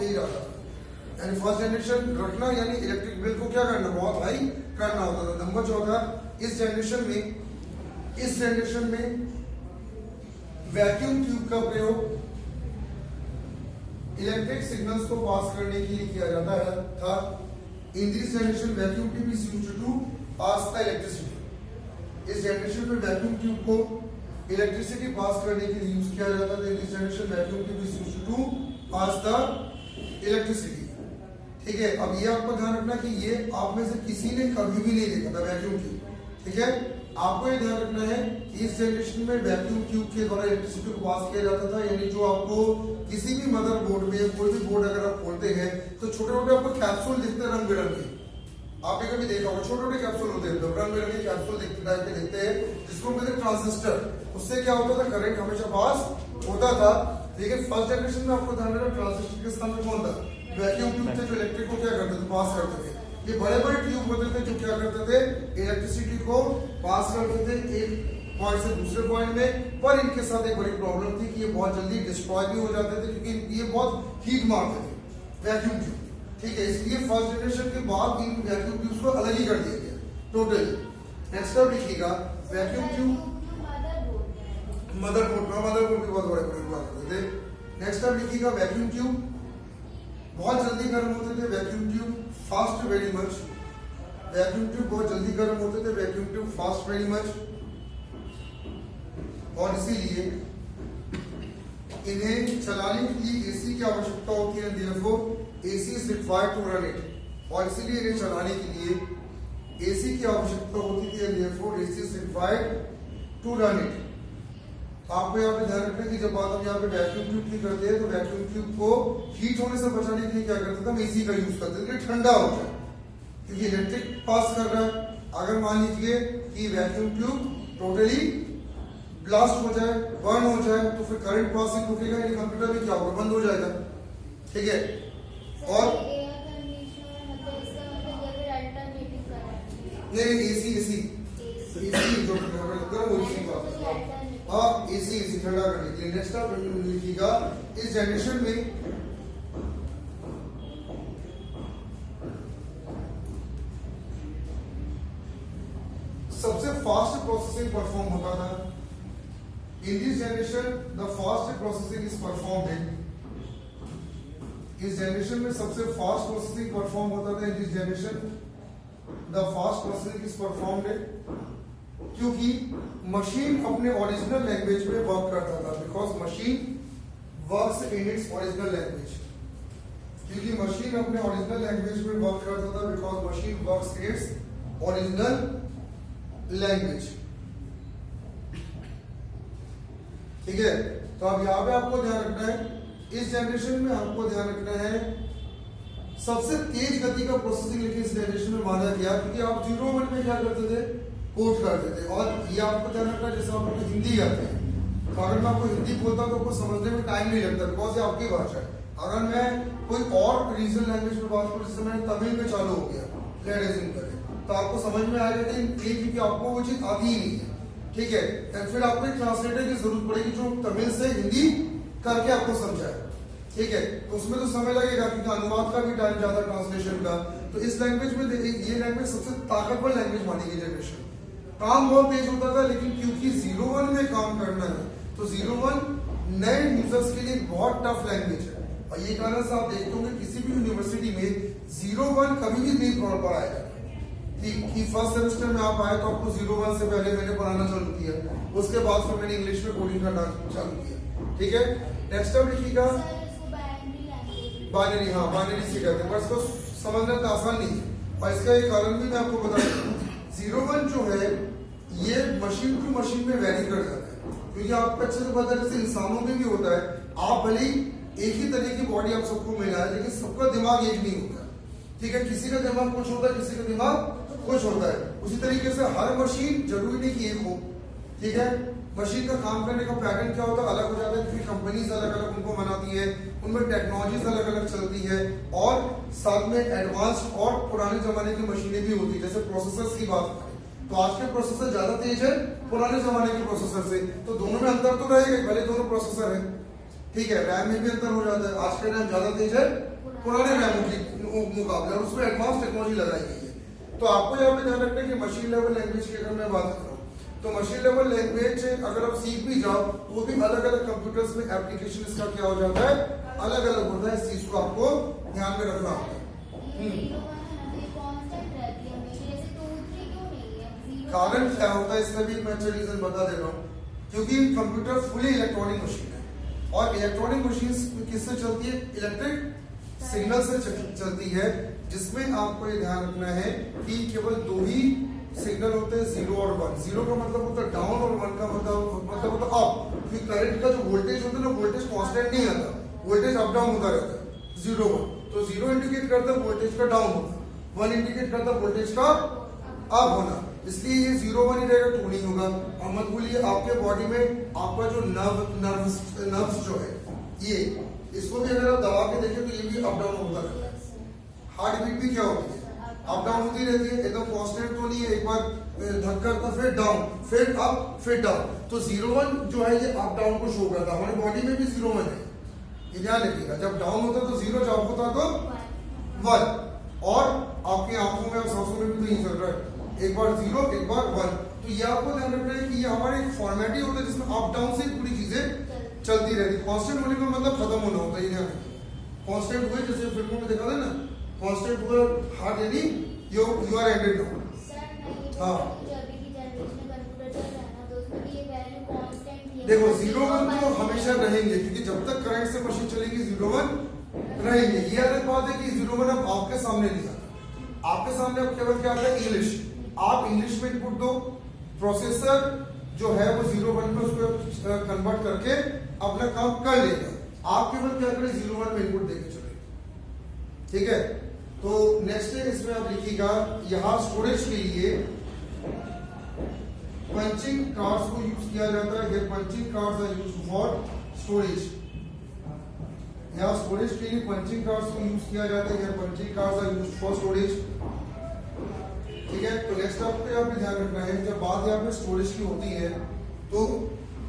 तेज आता था। यानी फर्स्ट जनरेशन रखना यानी इलेक्ट्रिक बिल को क्या करना, बहुत हाई करना होता था। नंबर चौथा, इस जनरेशन में वैक्यूम ट्यूब का प्रयोग इलेक्ट्रिक सिग्नल्स को पास करने के लिए किया जाता है था। In this generation vacuum tube is used to pass the electricity. इस जनरेशन में वैक्यूम ट्यूब को इलेक्ट्रिसिटी पास करने के लिए यूज किया जाता था। In this generation vacuum tube is used to pass the electricity. ठीक है, अब ये आपको ध्यान रखना कि ये आप में से किसी ने कभी भी नहीं देखा था वैक्यूम ट्यूब। ठीक है, आपको ये ध्यान रखना है कि इस जनरेशन में वैक्यूम ट्यूब के द्वारा इलेक्ट्रिसिटी को पास किया जाता था। यानी जो आपको किसी भी मदरबोर्ड में कोई भी बोर्ड अगर आप खोलते हैं तो छोटे छोटे आपको कैप्सूल दिखते हैं रंग बिरंगे। आपने कभी देखा होगा छोटे छोटे कैप्सूल होते हैं, रंग बिरंगे कैप्सूल दिखते हैं जिसको कहते हैं ट्रांजिस्टर। उससे क्या होता था, करंट हमेशा पास होता था। लेकिन फर्स्ट जनरेशन में आपको ध्यान रखना ट्रांजिस्टर के स्थान पर कौन था, वैक्यूम ट्यूब थे जो इलेक्ट्रिक को क्या करते थे, पास करते थे। ये बड़े बड़े ट्यूब होते थे जो क्या करते थे, इलेक्ट्रिसिटी को पास करते थे एक पॉइंट से दूसरे पॉइंट में। पर इनके साथ एक बड़ी प्रॉब्लम थी कि ये बहुत जल्दी डिस्ट्रॉय भी हो जाते थे क्योंकि ये बहुत हीट मारते थे वैक्यूम ट्यूब। ठीक है, इसलिए फर्स्ट जनरेशन के बाद इन वैक्यूम ट्यूब्स को अलग ही कर दिया गया टोटली। नेक्स्ट अब लिखिएगा वैक्यूम ट्यूब मदरबोर्ड भी बहुत बड़े बड़े हुआ करते थे। नेक्स्ट अब लिखिएगा वैक्यूम ट्यूब बहुत जल्दी गर्म होते थे। Vacuum tube fast very much. Vacuum tube बहुत जल्दी गर्म होते थे। Vacuum tube fast very much. और इसीलिए इन्हें चलाने के लिए एसी की आवश्यकता होती है। therefore AC is required to run it। और इसीलिए इन्हें चलाने के लिए एसी की आवश्यकता होती थी। therefore AC is required to run it। आपको यहाँ पे ध्यान रखना कि जब बात हम यहाँ पे वैक्यूम ट्यूब की करते हैं तो वैक्यूम ट्यूब को हीट होने से बचाने के लिए क्या करते थे, हम एसी का यूज करते थे ठंडा हो जाए, क्योंकि इलेक्ट्रिक पास कर रहा है। अगर मान लीजिए कि वैक्यूम ट्यूब टोटली ब्लास्ट हो जाए, बर्न हो जाए, तो फिर करंट पासिंग रुकेगा, यानी कंप्यूटर में क्या होगा, बंद हो जाएगा। ठीक है, और नहीं एसी जो वो इसी बात हाँ एसी ठंडा करने के लिए। नेक्स्ट आप लिखिएगा इस जनरेशन में सबसे फास्ट प्रोसेसिंग परफॉर्म होता था। In this generation the fast processing is performed. इस जनरेशन में सबसे फास्ट प्रोसेसिंग परफॉर्म होता था। In this generation the fast processing is performed क्योंकि मशीन अपने ओरिजिनल लैंग्वेज में वर्क करता था। Because machine works in its original language. क्योंकि मशीन अपने ओरिजिनल लैंग्वेज में वर्क करता था। Because machine works in its original language. ठीक है, तो अब यहां पे आपको ध्यान रखना है, इस जनरेशन में आपको ध्यान रखना है सबसे तेज गति का प्रोसेसिंग लेकिन इस जनरेशन में माना गया, क्योंकि आप 0-1 में क्या करते थे, कोड करते थे। और ये आपको ध्यान रखना, जैसे आप लोग हिंदी आते हैं तो अगर मैं आपको हिंदी बोलता हूं तो आपको समझने में टाइम नहीं लगता, बिकॉज ये आपकी भाषा है। अगर मैं कोई और रीजनल लैंग्वेज में बात करूं, जैसे मैंने तमिल में चालू हो गया लेडिज्म करें, तो आपको समझ में आएगा कि क्योंकि आपको वो चीज आती ही नहीं है। ठीक है, फिर आपको एक ट्रांसलेटर की जरूरत पड़ेगी जो तमिल से हिंदी करके आपको समझाए। ठीक है, तो उसमें तो समय लगेगा क्योंकि अनुवाद का भी टाइम ज्यादा, ट्रांसलेशन का। तो इस लैंग्वेज में ये लैंग्वेज सबसे ताकतवर लैंग्वेज मानी गई जनरेशन। काम बहुत तेज होता था, लेकिन क्योंकि 0-1 में काम करना है तो 0-1 नए यूजर्स के लिए बहुत टफ लैंग्वेज है। और ये कारण से आप देखते होंगे किसी भी यूनिवर्सिटी में 0-1 कभी भी नहीं पढ़ाया जाता कि फर्स्ट सेमेस्टर में आप आए तो आपको 0-1 से पहले मैंने पढ़ाना चालू किया, उसके बाद फिर मैंने इंग्लिश में कोडिंग करना चालू किया। ठीक है, नेक्स्ट अब लिखिएगा बाइनरी। हाँ, बाइनरी से कहते हैं, पर इसको समझना तो आसान नहीं है। और इसका एक कारण भी मैं आपको बता दूं, 0-1 जो है ये मशीन टू मशीन में वेरी कर जाता है, क्योंकि आपको अच्छे से पता है जैसे इंसानों में भी होता है, आप भले ही एक ही तरह की बॉडी आप सबको मिला है, लेकिन सबका दिमाग एक नहीं होता। ठीक है, किसी का दिमाग कुछ होता है, किसी का दिमाग कुछ होता है। उसी तरीके से हर मशीन जरूरी नहीं कि एक हो। ठीक है, मशीन का काम करने का पैटर्न क्या होता है, अलग हो जाता है, क्योंकि कंपनीज अलग अलग उनको बनाती है, उनमें टेक्नोलॉजीज अलग अलग चलती है, और साथ में एडवांस्ड और पुराने जमाने की मशीनें भी होती है। जैसे प्रोसेसर्स की बात करें तो आज के प्रोसेसर ज्यादा तेज है पुराने जमाने के प्रोसेसर से, तो दोनों में अंतर तो रहेगा, भले दोनों प्रोसेसर है। ठीक है, रैम में भी अंतर हो जाता है। आज का रैम ज्यादा तेज है पुराने रैम के मुकाबले, और उसमें एडवांस टेक्नोलॉजी लगाई गई है। तो आपको यहाँ पे ध्यान रखना है कि मशीन लेवल लैंग्वेज की अगर मैं बात करूँ तो मशीन लेवल लैंग्वेज अगर आप सीख भी जाओ तो भी अलग अलग कंप्यूटर्स में एप्लीकेशन इसका क्या हो जाता है, अलग अलग होता है। इस चीज को आपको ध्यान में रखना होता है। कारण क्या होता है इसका भी मैं अच्छा रीजन बता दे रहा हूँ, क्योंकि कंप्यूटर फुली इलेक्ट्रॉनिक मशीन है और इलेक्ट्रॉनिक मशीन किससे चलती है, इलेक्ट्रिक सिग्नल से चलती है, जिसमें आपको ये ध्यान रखना है कि केवल दो ही सिग्नल होते हैं, 0 और 1। 0 का मतलब होता है डाउन और 1 का मतलब होता है अप। क्योंकि करंट का जो वोल्टेज होता है ना, वोल्टेज कांस्टेंट नहीं आता, वोल्टेज अप डाउन होता रहता है। 0 1 तो 0 इंडिकेट करता है वोल्टेज का डाउन होना, 1 इंडिकेट करता है वोल्टेज का अप होना। इसलिए ये 0 1 ही रहेगा, 2 नहीं होगा। और मत भूलिए आपके बॉडी में आपका जो नर्व्स जो है, ये इसको भी अगर आप दबा के देखें तो ये भी अप डाउन होता रहता है। हार्ट बीट भी क्या होती है, अप डाउन होती रहती है, एकदम कांस्टेंट तो नहीं है। एक बार धक्का करता फिर डाउन, फिर अप, फिर डाउन। तो 0 1 जो है ये अप डाउन को शो करता है। हमारी बॉडी में भी 0 1 है, ये ध्यान रखिएगा। जब डाउन होता तो 0, जब अप होता तो 1। और आपकी आंखों में और सांसों में भी तो यही चल रहा है, एक बार 0 एक बार 1। तो ये आपको ध्यान रखना है कि ये हमारे एक फॉर्मेट ही होता है जिसमें अप डाउन से पूरी चीजें चलती रहती। कांस्टेंट होने का मतलब खत्म होना होता है, ये ध्यान रखिए। कांस्टेंट हुए जैसे फिल्मों में दिखा दे ना, कांस्टेंट हुआ हार्ट यानी यू आर एंडेड नाउ। हाँ देखो 0 1 तो हमेशा रहेंगे, क्योंकि जब तक करंट से मशीन चलेगी 0 1 रहेंगे। ये अलग बात है कि 0 1 अब आपके सामने नहीं आता, आपके सामने अब केवल क्या आता है, इंग्लिश। आप इंग्लिश में इनपुट दो, प्रोसेसर जो है वो 0 1 में उसको कन्वर्ट करके अपना काम कर लेगा। आप केवल क्या करें, 0 1 में इनपुट देके चले, ठीक है। तो नेक्स्ट है, इसमें आप लिखिएगा यहां स्टोरेज के लिए पंचिंग कार्ड्स को यूज किया जाता है। Punching cards are used for storage. यहां स्टोरेज के लिए पंचिंग कार्ड्स को यूज किया जाता है। Punching cards are used for storage, ठीक है। तो नेक्स्ट आपको यहाँ पे ध्यान रखना है, जब बात यहाँ पे स्टोरेज की होती है तो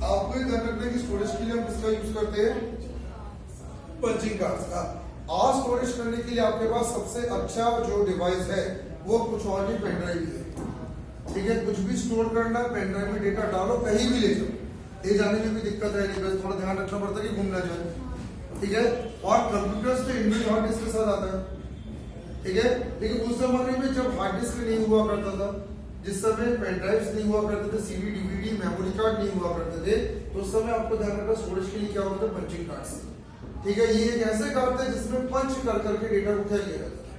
आपको ध्यान रखना है कि स्टोरेज के लिए हम किसका यूज करते हैं, पंचिंग कार्ड्स का। आज स्टोरेज करने के लिए आपके पास सबसे अच्छा जो डिवाइस है वो कुछ और नहीं, पेन ड्राइव ही है, ठीक है। कुछ भी स्टोर करना, पेन ड्राइव में डेटा डालो, कहीं भी ले जाओ, ले जाने में भी दिक्कत है नहीं, बस थोड़ा ध्यान रखना पड़ता है कि घूम ना जाए, ठीक है। और कंप्यूटर्स पे इनबिल्ट हार्ड डिस्क के साथ आता है, ठीक है। लेकिन उस जमाने में जब हार्ड डिस्क नहीं हुआ करता था, जिस समय पेन ड्राइव्स नहीं हुआ करते थे, सीडी डीवीडी मेमोरी कार्ड नहीं हुआ करते थे, तो उस समय आपको ध्यान रखना स्टोरेज के लिए क्या होता था, पंचिंग कार्ड्स, ठीक है। ये एक ऐसे कार्ड थे जिसमें पंच कर करके डेटा को क्या किया जाता था,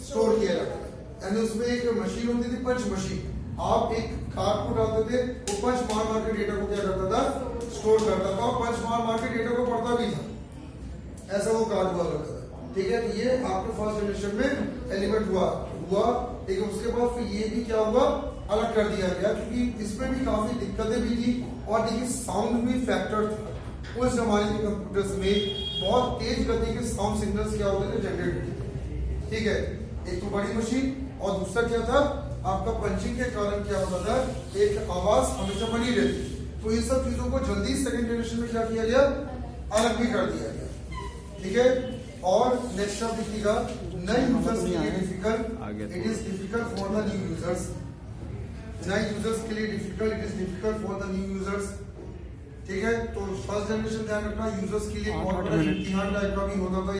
स्टोर किया जाता था। यानी उसमें एक मशीन होती थी, पंच मशीन। आप एक कार्ड को डालते थे, वो पंच मार मार के डेटा को क्या करता था, स्टोर करता था, और पंच मार मार के डेटा को पढ़ता भी था, ऐसा वो कार्ड हुआ करता था, ठीक है। तो ये आपके फर्स्ट जनरेशन में एलिमेंट हुआ, लेकिन उसके बाद फिर ये भी क्या हुआ, अलग कर दिया गया, क्योंकि इसमें भी काफी दिक्कतें भी थी। और देखिए साउंड भी फैक्टर था। उस जमाने के कंप्यूटर्स में बहुत तेज गति के साउंड सिग्नल्स क्या होते थे, जनरेट होते थे, ठीक है। एक तो बड़ी मशीन, और दूसरा क्या था, आपका पंचिंग के कारण क्या होता था, एक आवाज हमेशा बनी रहती। तो इन सब चीजों को जल्दी सेकंड जनरेशन में क्या किया गया, अलग भी कर दिया गया, ठीक है। और नेक्स्ट आप देखिएगा, नए यूजर्स के लिए difficult, it is difficult for the new users. नए यूजर्स के लिए difficult, it is difficult for the new users, ठीक है। तो फर्स्ट जनरेशन ध्यान रखना, यूजर्स के लिए बहुत बड़ा इम्तिहान टाइप का भी होता था।